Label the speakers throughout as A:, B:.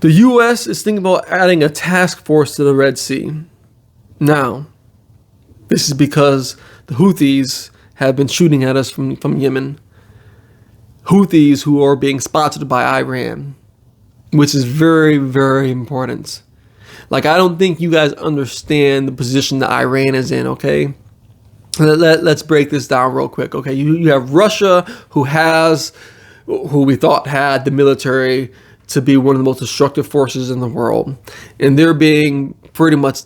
A: The U.S. is thinking about adding a task force to the Red Sea. Now, this is because the Houthis have been shooting at us from Yemen. Houthis who are being sponsored by Iran, which is very, very important. Like, I don't think you guys understand the position that Iran is in, okay? Let's break this down real quick, okay? You have Russia, who we thought had the military to be one of the most destructive forces in the world. And they're being pretty much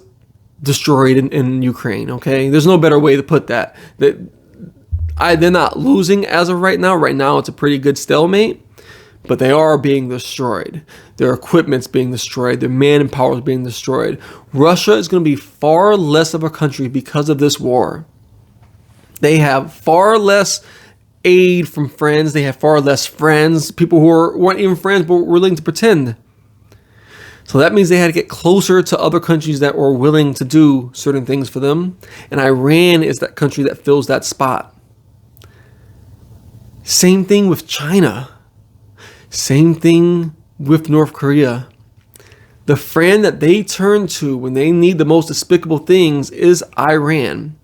A: destroyed in Ukraine, okay? There's no better way to put that. They're not losing as of right now. Right now, it's a pretty good stalemate. But they are being destroyed. Their equipment's being destroyed. Their manpower is being destroyed. Russia is going to be far less of a country because of this war. They have far less aid from friends. They have far less friends. People who weren't even friends but were willing to pretend. So that means they had to get closer to other countries that were willing to do certain things for them. And Iran is that country that fills that spot. Same thing with China. Same thing with North Korea. The friend that they turn to when they need the most despicable things is Iran.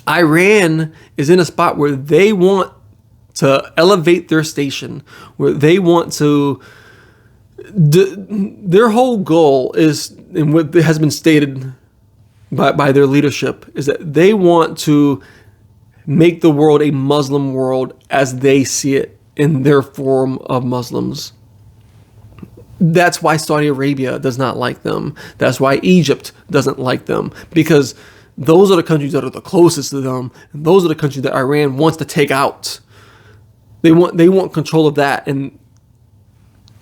A: Iran is in a spot where they want to elevate their station, where they want to... Their whole goal is, and what has been stated by their leadership, is that they want to make the world a Muslim world as they see it in their form of Muslims. That's why Saudi Arabia does not like them. That's why Egypt doesn't like them, because those are the countries that are the closest to them, and those are the countries that Iran wants to take out. They want control of that, and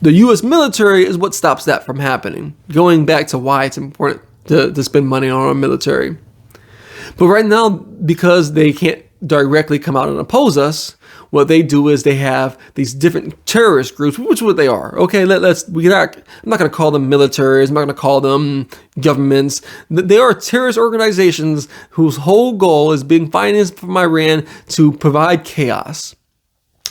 A: the U.S. military is what stops that from happening. Going back to why it's important to spend money on our military. But right now, because they can't directly come out and oppose us, what they do is they have these different terrorist groups, which is what they are. Okay, I'm not going to call them militaries. I'm not going to call them governments. They are terrorist organizations whose whole goal is being financed from Iran to provide chaos.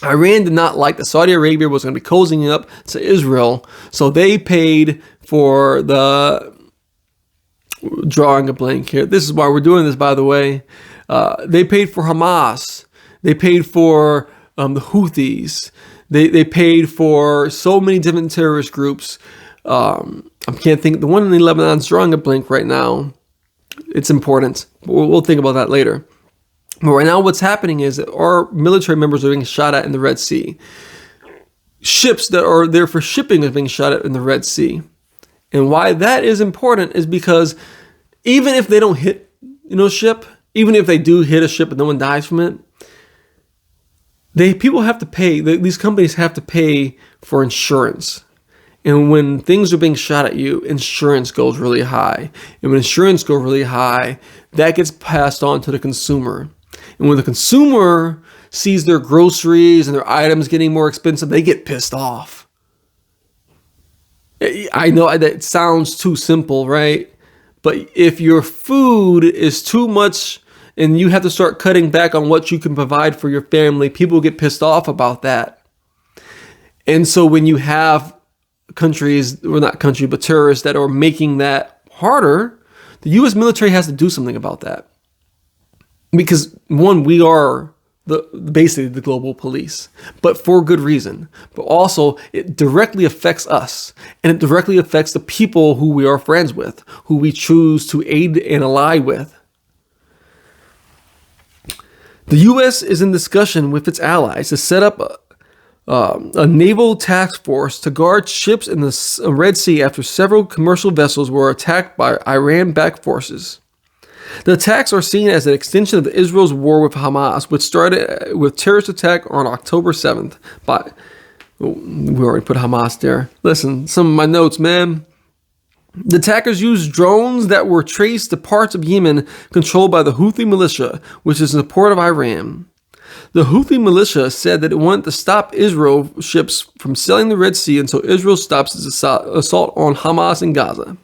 A: Iran did not like that Saudi Arabia was going to be cozying up to Israel, so they paid for drawing a blank here. This is why we're doing this, by the way. They paid for Hamas. They paid for the Houthis. They paid for so many different terrorist groups. I can't think. The one in Lebanon is drawing a blank right now. It's important. We'll think about that later. But right now what's happening is that our military members are being shot at in the Red Sea. Ships that are there for shipping are being shot at in the Red Sea. And why that is important is because even if they don't hit ship, even if they do hit a ship and no one dies from it, people have to pay. These companies have to pay for insurance. And when things are being shot at you, insurance goes really high. And when insurance goes really high, that gets passed on to the consumer. And when the consumer sees their groceries and their items getting more expensive, they get pissed off. I know that sounds too simple, right? But if your food is too much and you have to start cutting back on what you can provide for your family, people get pissed off about that. And so when you have countries, or not countries, but terrorists that are making that harder, the U.S. military has to do something about that. Because one, we are basically the global police, but for good reason. But also, it directly affects us, and it directly affects the people who we are friends with, who we choose to aid and ally with. The U.S. is in discussion with its allies to set up a naval task force to guard ships in the Red Sea after several commercial vessels were attacked by Iran-backed forces. The attacks are seen as an extension of Israel's war with Hamas, which started with terrorist attack on October 7th. We already put Hamas there. Listen, some of my notes, man. The attackers used drones that were traced to parts of Yemen controlled by the Houthi militia, which is in support of Iran. The Houthi militia said that it wanted to stop Israel ships from sailing the Red Sea until Israel stops its assault on Hamas in Gaza.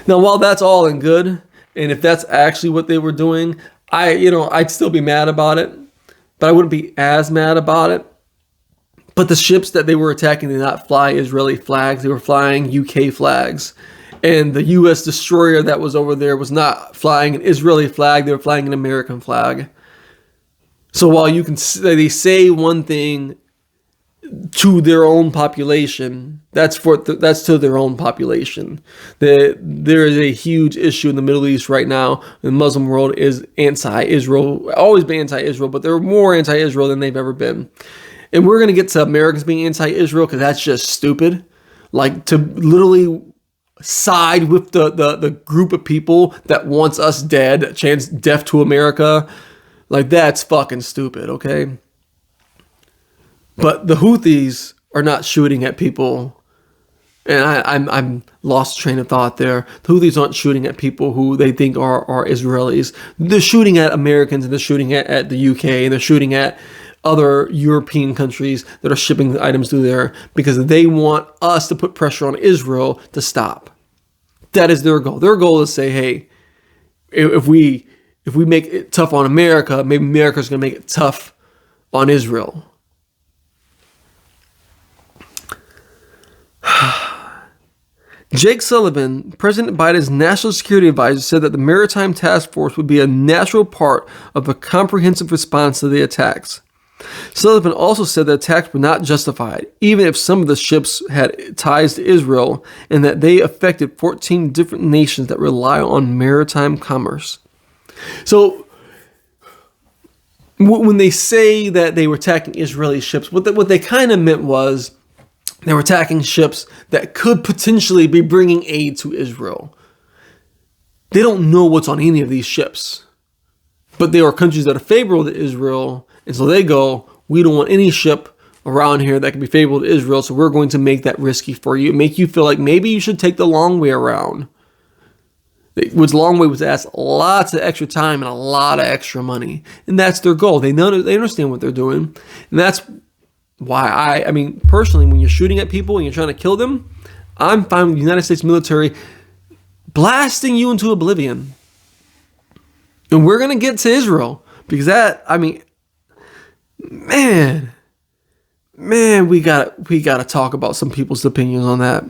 A: Now, while that's all in good, and if that's actually what they were doing, I'd still be mad about it, but I wouldn't be as mad about it. But the ships that they were attacking did not fly Israeli flags. They were flying UK flags. And the U.S. destroyer that was over there was not flying an Israeli flag. They were flying an American flag. So while you can, they say one thing to their own population, that's to their own population. There is a huge issue in the Middle East right now. The Muslim world is anti-Israel, always been anti-Israel, but they're more anti-Israel than they've ever been. And we're going to get to Americans being anti-Israel because that's just stupid. Like, to literally side with the group of people that wants us dead, that chants death to America, like, that's fucking stupid, okay? But the Houthis are not shooting at people. And I'm lost train of thought there. The Houthis aren't shooting at people who they think are Israelis. They're shooting at Americans, and they're shooting at the UK, and they're shooting at other European countries that are shipping items through there because they want us to put pressure on Israel to stop. That is their goal. Their goal is to say, hey, if we make it tough on America, maybe America's going to make it tough on Israel. Jake Sullivan, President Biden's national security advisor, said that the maritime task force would be a natural part of a comprehensive response to the attacks. Sullivan also said the attacks were not justified, even if some of the ships had ties to Israel, and that they affected 14 different nations that rely on maritime commerce. So, when they say that they were attacking Israeli ships, what they kind of meant was they were attacking ships that could potentially be bringing aid to Israel. They don't know what's on any of these ships, but there are countries that are favorable to Israel. And so they go, we don't want any ship around here that can be favorable to Israel, so we're going to make that risky for you, make you feel like maybe you should take the long way around. Which long way was asked lots of extra time and a lot of extra money. And that's their goal. They understand what they're doing. And that's why I mean, personally, when you're shooting at people and you're trying to kill them, I'm fine with the United States military blasting you into oblivion. And we're going to get to Israel because man, we got to talk about some people's opinions on that.